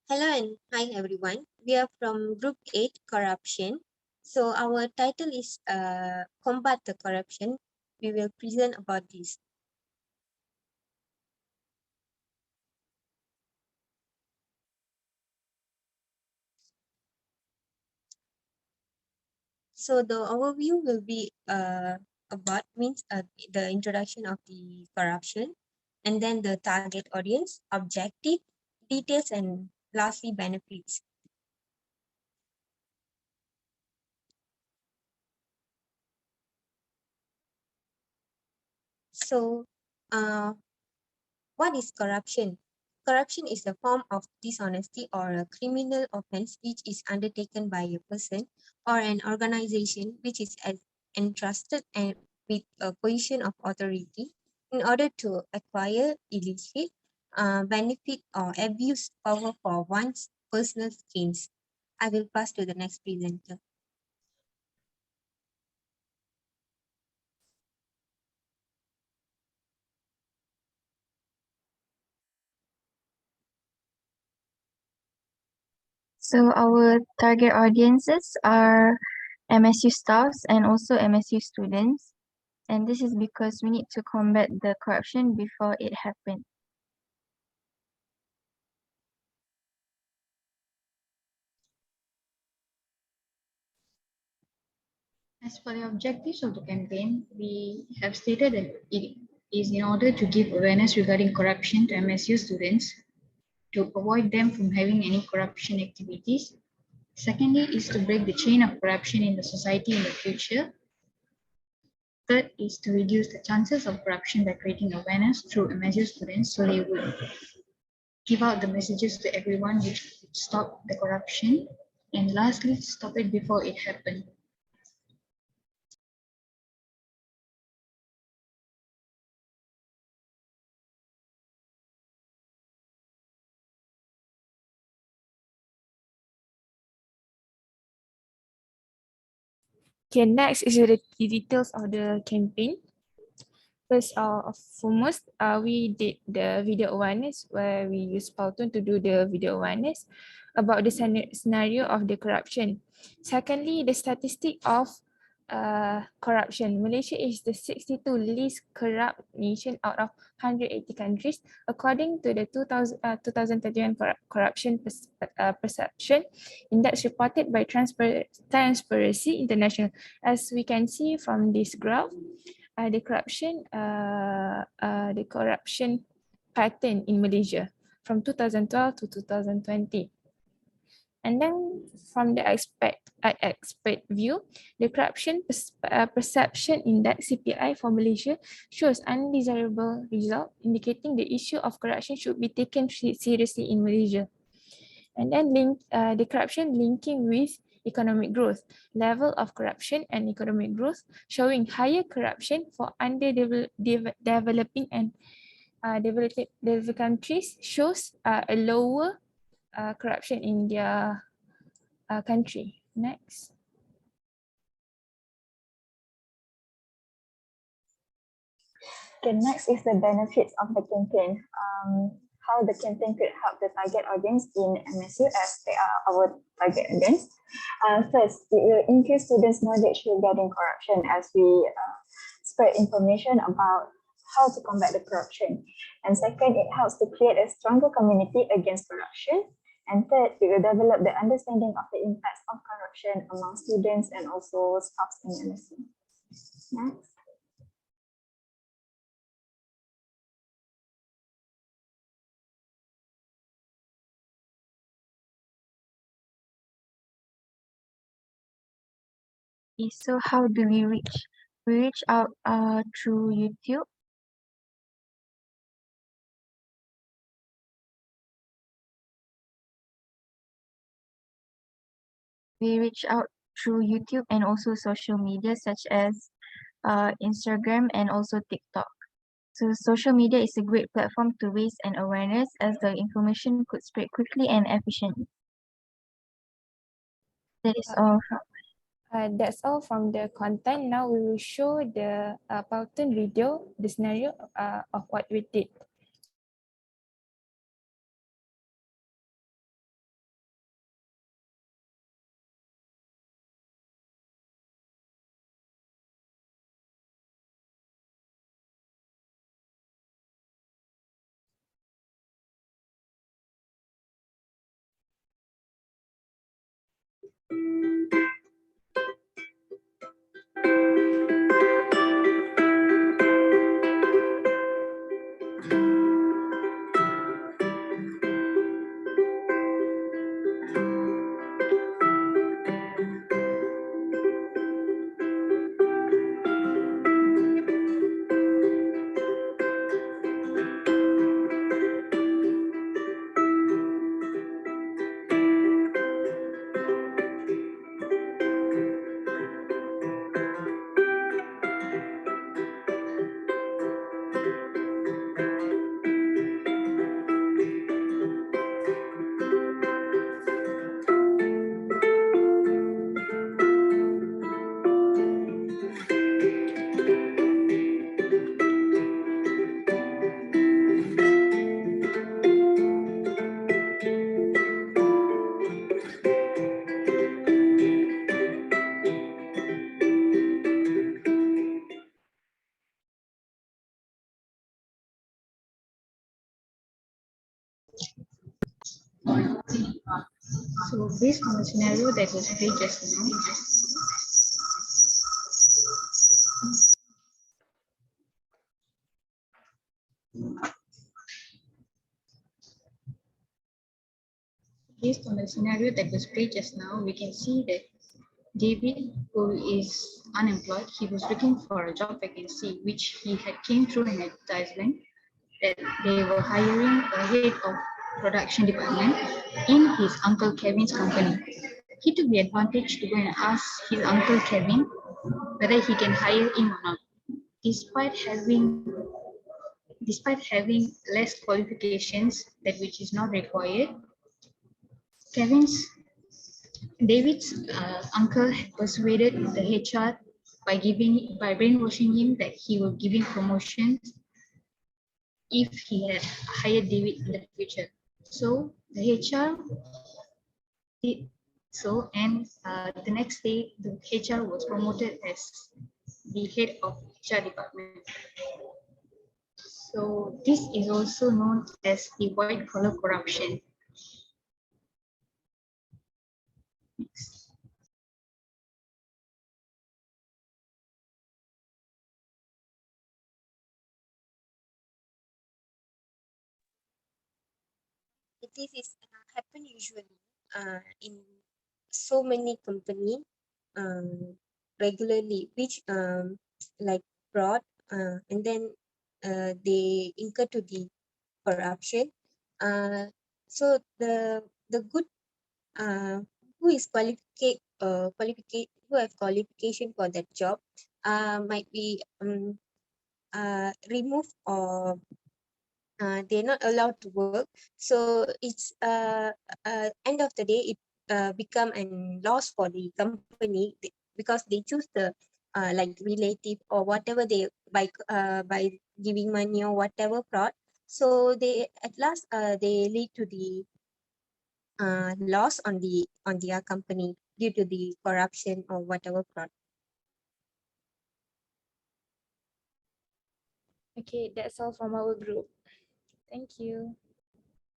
Hello and hi everyone. We are from Group 8 Corruption. So our title is Combat the Corruption. We will present about this. So the overview will be about means the introduction of the corruption, and then the target audience, objective, details, and lastly benefits. So what is corruption? Corruption is a form of dishonesty or a criminal offense which is undertaken by a person or an organization which is entrusted and with a position of authority in order to acquire illicit benefit or abuse power for one's personal gains. I will pass to the next presenter. So our target audiences are MSU staffs and also MSU students. And this is because we need to combat the corruption before it happens. As for the objectives of the campaign, we have stated that it is in order to give awareness regarding corruption to MSU students, to avoid them from having any corruption activities. Secondly, is to break the chain of corruption in the society in the future. Third is to reduce the chances of corruption by creating awareness through MSU students so they would give out the messages to everyone which would stop the corruption. And lastly, stop it before it happens. Okay, next is the details of the campaign. First of foremost, we did the video awareness where we use Powtoon to do the video awareness about the scenario of the corruption. Secondly, the statistic of corruption. Malaysia is the 62 least corrupt nation out of 180 countries according to the 2031 corruption perception index reported by Transparency International. As we can see from this graph, the corruption pattern in Malaysia from 2012 to 2020. And then from the expert view, the corruption perception index CPI for Malaysia shows undesirable result, indicating the issue of corruption should be taken seriously in Malaysia. And then the corruption linking with economic growth, level of corruption and economic growth, showing higher corruption for underdeveloping and developed countries shows a lower corruption in their country. Next. Okay, next is the benefits of the campaign. How the campaign could help the target audience in MSU as they are our target audience. First, it will increase students' knowledge regarding corruption as we spread information about how to combat the corruption. And second, it helps to create a stronger community against corruption. And third, it will develop the understanding of the impacts of corruption among students and also staff in MSU. Next. So how do we reach? We reach out through YouTube. We reach out through YouTube and also social media such as Instagram and also TikTok. So social media is a great platform to raise an awareness as the information could spread quickly and efficiently. That is all. That's all from the content. Now we will show the Powtoon video, the scenario of what we did. So based on the scenario that was played just now, based on the scenario that was played just now, we can see that David, who is unemployed, he was looking for a job vacancy, which he had came through an advertisement that they were hiring a head of production department in his uncle Kevin's company. He took the advantage to go and ask his uncle Kevin whether he can hire him or not. Despite having despite having less qualifications that which is not required, Kevin's David's uncle had persuaded the HR by brainwashing him that he will give him promotions if he had hired David in the future. So the HR did so, and the next day the HR was promoted as the head of HR department. So this is also known as the white collar corruption. Next. This is happen usually in so many company regularly, which like fraud, and then they incur to the corruption. So the good who is who have qualification for that job might be removed, or they're not allowed to work. So it's end of the day, it become an loss for the company, because they choose the like relative or whatever, they by giving money or whatever fraud. So they at last they lead to the loss on their company due to the corruption or whatever fraud. Okay, that's all from our group. Thank you.